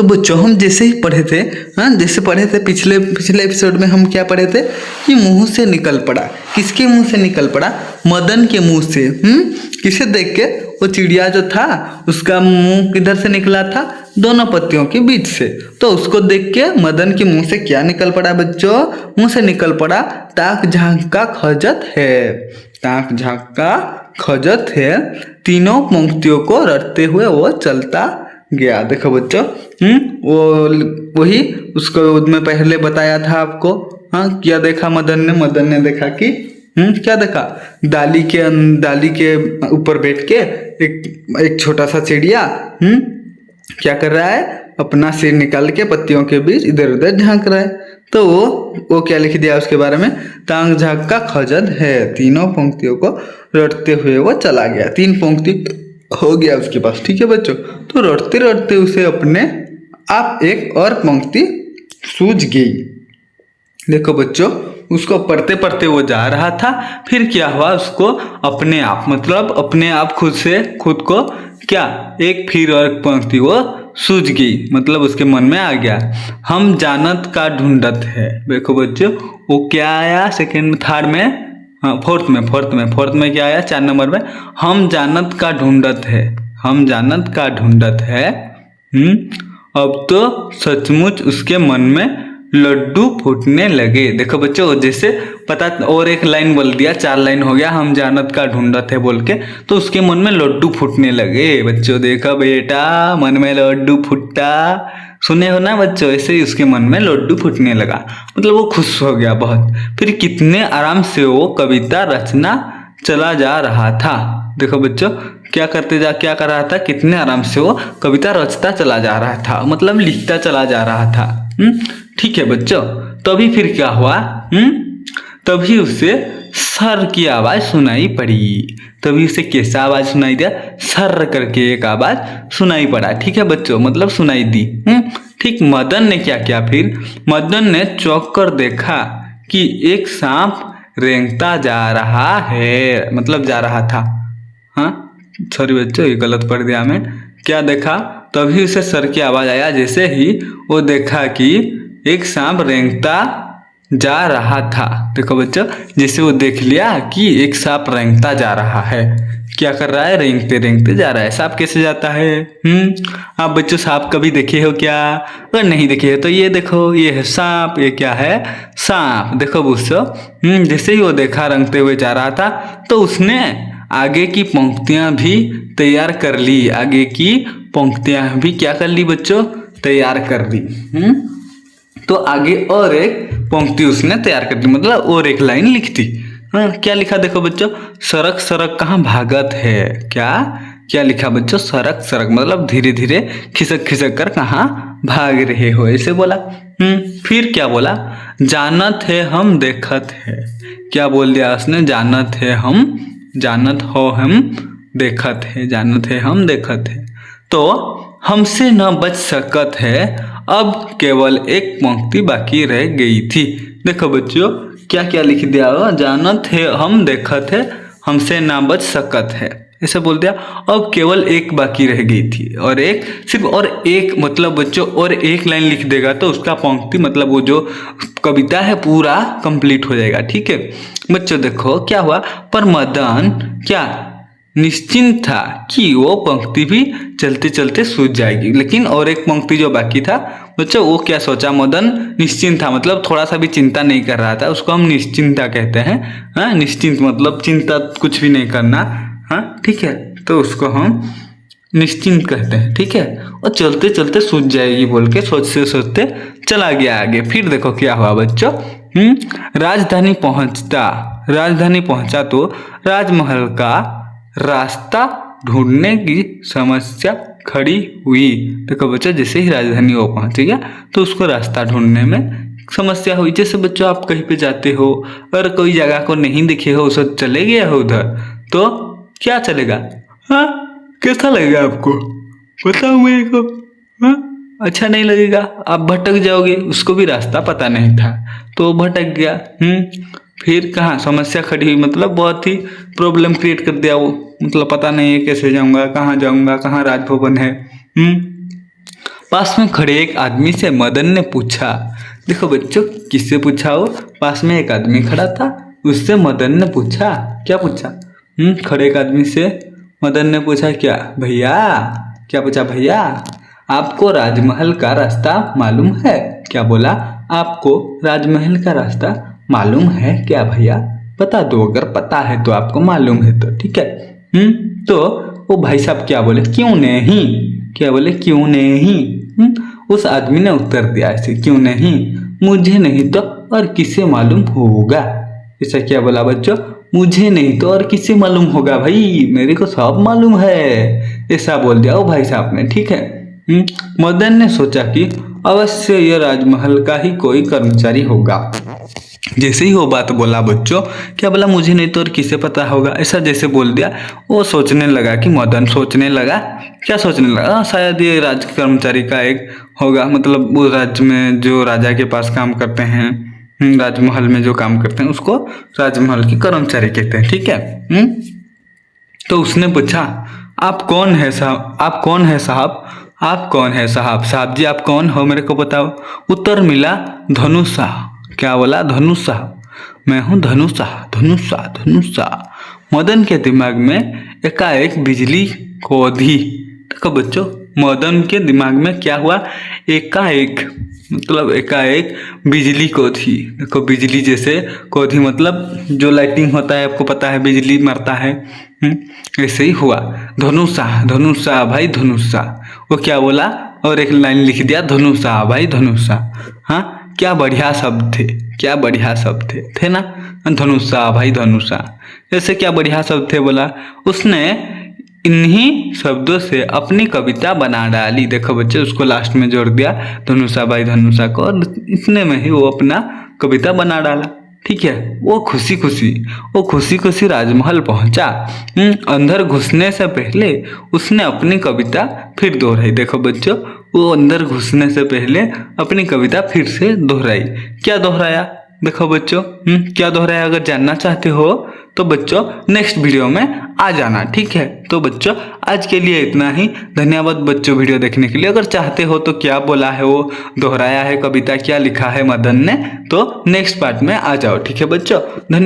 तो बच्चों हम जैसे ही पढ़े थे, जैसे पढ़े थे पिछले एपिसोड में हम क्या पढ़े थे कि मुंह से निकल पड़ा। किसके मुंह से निकल पड़ा? मदन के मुंह से। किसे देख के? वो चिड़िया जो था उसका मुंह किधर से निकला था? दोनों पत्तियों के बीच से। तो उसको देख के मदन के मुंह से क्या निकल पड़ा बच्चों? मुंह से निकल पड़ा ताक झांक का खजत है। ताक झांक का खजत है। तीनों पंक्तियों को रटते हुए वो चलता गया। देखो बच्चों, वो वही उसको मैं पहले बताया था आपको। क्या देखा मदन ने देखा कि क्या देखा? डाली के ऊपर बैठ के एक छोटा सा चिड़िया क्या कर रहा है? अपना सिर निकाल के पत्तियों के बीच इधर उधर झांक रहा है। तो वो क्या लिख दिया उसके बारे में? तांग झांक का खजद है। तीनों पंक्तियों को रटते हुए वो चला गया। 3 पंक्ति हो गया उसके पास। ठीक है बच्चों, तो रटते रटते उसे अपने आप एक और पंक्ति सूझ गई। देखो बच्चों, उसको पढ़ते पढ़ते वो जा रहा था। फिर क्या हुआ? उसको अपने आप मतलब अपने आप खुद को क्या एक फिर और पंक्ति वो सूझ गई, मतलब उसके मन में आ गया। हम जानत का ढूंढत है। देखो बच्चों, वो क्या आया सेकंड थर्ड में? फोर्थ में क्या आया? 4 नंबर में हम जानत का ढूंढत है। हम जानत का ढूंढत है। अब तो सचमुच उसके मन में लड्डू फूटने लगे। देखो बच्चों, जैसे पता और एक लाइन बोल दिया, 4 लाइन हो गया हम जानत का ढूंढत है बोल के, तो उसके मन में लड्डू फूटने लगे। बच्चों देखो बेटा, मन में लड्डू फूटता सुने हो ना बच्चों? ऐसे ही उसके मन में लड्डू फूटने लगा, मतलब वो खुश हो गया बहुत। फिर कितने आराम से वो कविता रचना चला जा रहा था। देखो बच्चों, क्या कर रहा था? कितने आराम से वो कविता रचता चला जा रहा था, मतलब लिखता चला जा रहा था। ठीक है बच्चों, तभी फिर क्या हुआ? तभी उसे सर की आवाज सुनाई पड़ी। तभी उसे कैसा आवाज सुनाई दिया? सर करके एक आवाज सुनाई पड़ा। ठीक है बच्चों, मतलब सुनाई दी। ठीक, मदन ने क्या किया फिर? मदन ने चौंक कर देखा कि एक सांप रेंगता जा रहा है, मतलब जा रहा था। सॉरी बच्चों, ये गलत पढ़ दिया मैं। क्या देखा? तभी उसे सर की आवाज आया जैसे ही वो देखा कि एक सांप रेंगता जा रहा था। देखो बच्चों, जैसे वो देख लिया कि एक सांप रेंगता जा रहा है। क्या कर रहा है? रेंगते रेंगते जा रहा है। सांप कैसे जाता है? आप बच्चों सांप कभी देखे हो क्या? अगर नहीं देखे हो तो ये देखो, ये है सांप। ये क्या है? सांप। देखो बच्चों, जैसे ही वो देखा रेंगते हुए जा रहा था, तो उसने आगे की पंक्तियां भी तैयार कर ली। आगे की पंक्तियां भी क्या कर ली बच्चों? तैयार कर ली। तो आगे और एक पंक्ति उसने तैयार कर दी, मतलब और एक लाइन लिख दी। क्या लिखा? देखो बच्चों, सरक सरक कहाँ भागत है। क्या लिखा बच्चों? सरक सरक, मतलब धीरे धीरे खिसक खिसक कर कहाँ भाग रहे हो, ऐसे बोला। फिर क्या बोला? जानत है हम देखत है। क्या बोल दिया उसने? जानत है हम, जानत हो हम देखत है, जानत है हम देखत है। तो हमसे न बच सकत है। अब केवल एक पंक्ति बाकी रह गई थी। देखो बच्चों, क्या क्या लिख दिया? जानत है हम देखत है, हमसे ना बच सकत है, ऐसे बोल दिया। अब केवल एक बाकी रह गई थी, और एक सिर्फ और एक, मतलब बच्चों और एक लाइन लिख देगा तो उसका पंक्ति मतलब वो जो कविता है पूरा कंप्लीट हो जाएगा। ठीक है बच्चों, देखो क्या हुआ। पर मदन क्या निश्चिंत था कि वो पंक्ति भी चलते चलते सूझ जाएगी, लेकिन और एक पंक्ति जो बाकी था बच्चों, वो क्या सोचा? मदन निश्चिंत था, मतलब थोड़ा सा भी चिंता नहीं कर रहा था। उसको हम निश्चिंता कहते हैं। निश्चिंत मतलब चिंता कुछ भी नहीं करना। ठीक है, तो उसको हम निश्चिंत कहते हैं। ठीक है, और चलते चलते सूझ जाएगी बोल के सोचते सोचते चला गया आगे। फिर देखो क्या हुआ बच्चों। राजधानी पहुंचा तो राजमहल का रास्ता ढूंढने की समस्या खड़ी हुई। देखो बच्चों, जैसे ही राजधानी वो पहुंच गया तो उसको रास्ता ढूंढने में समस्या हुई। जैसे बच्चों आप कहीं पे जाते हो और कोई जगह को नहीं दिखे हो, उसे चले गए हो उधर, तो क्या चलेगा? कैसा लगेगा आपको? बताओ मेरे को। अच्छा नहीं लगेगा, आप भटक जाओगे। उसको भी रास्ता पता नहीं था तो भटक गया। फिर कहाँ समस्या खड़ी हुई, मतलब बहुत ही प्रॉब्लम क्रिएट कर दिया वो, मतलब पता नहीं है कैसे जाऊंगा, कहाँ राजभवन है। पास में खड़े एक आदमी से मदन ने पूछा। देखो बच्चों, किससे पूछा हो? पास में एक आदमी खड़ा था, उससे मदन ने पूछा। क्या पूछा? खड़े एक आदमी से मदन ने पूछा क्या? भैया, क्या पूछा? भैया, आपको राजमहल का रास्ता मालूम है? क्या बोला? आपको राजमहल का रास्ता मालूम है क्या भैया? बता दो, अगर पता है तो, आपको मालूम है तो, ठीक है। तो वो भाई साहब क्या बोले? क्यों नहीं? क्या बोले? क्यों नहीं? उस आदमी ने उत्तर दिया ऐसे, क्यों नहीं? मुझे नहीं तो और किसे मालूम होगा। ऐसा क्या बोला बच्चों? मुझे नहीं तो और किसे मालूम होगा भाई, मेरे को सब मालूम है, ऐसा बोल दिया वो भाई साहब ने, ठीक है। मदन ने सोचा कि अवश्य यह राजमहल का ही कोई कर्मचारी होगा। जैसे ही वो बात बोला बच्चों, क्या बोला? मुझे नहीं तो और किसे पता होगा, ऐसा जैसे बोल दिया, वो सोचने लगा कि मदन सोचने लगा, क्या सोचने लगा? शायद ये राज कर्मचारी का एक होगा, मतलब वो राज्य में जो राजा के पास काम करते हैं, राजमहल में जो काम करते हैं, उसको राजमहल के कर्मचारी कहते हैं, ठीक है। तो उसने पूछा, आप कौन है साहब? आप कौन है साहब? आप कौन है साहब? साहब जी आप कौन हो, मेरे को बताओ। उत्तर मिला, धनुषा। क्या बोला? धनुषा, मैं हूँ धनुषा, धनुषा, धनुषा। मदन के दिमाग में एकाएक बिजली कौधी। देखो बच्चों, मदन के दिमाग में क्या हुआ? एकाएक, मतलब एकाएक बिजली कौधी। देखो बिजली जैसे कौधी मतलब जो लाइटिंग होता है, आपको पता है, बिजली मारता है, ऐसे ही हुआ। धनुषा, धनुषा भाई धनुषा। वो क्या बोला? और एक लाइन लिख दिया, धनुषा भाई धनुषा। हाँ, क्या बढ़िया शब्द थे, क्या बढ़िया शब्द थे ना? धनुषा भाई धनुषा, ऐसे क्या बढ़िया शब्द थे बोला। उसने इन्हीं शब्दों से अपनी कविता बना डाली। देखो बच्चे, उसको लास्ट में जोड़ दिया धनुषा भाई धनुषा को, और इतने में ही वो अपना कविता बना डाला, ठीक है। वो खुशी खुशी राजमहल पहुंचा। अंदर घुसने से पहले उसने अपनी कविता फिर दोहराई। देखो बच्चों, वो अंदर घुसने से पहले अपनी कविता फिर से दोहराई। क्या दोहराया? देखो बच्चों, क्या दोहराया? अगर जानना चाहते हो तो बच्चों नेक्स्ट वीडियो में आ जाना, ठीक है। तो बच्चों आज के लिए इतना ही। धन्यवाद बच्चों वीडियो देखने के लिए। अगर चाहते हो तो क्या बोला है वो दोहराया है कविता, क्या लिखा है मदन ने, तो नेक्स्ट पार्ट में आ जाओ, ठीक है बच्चों। धन्यवाद।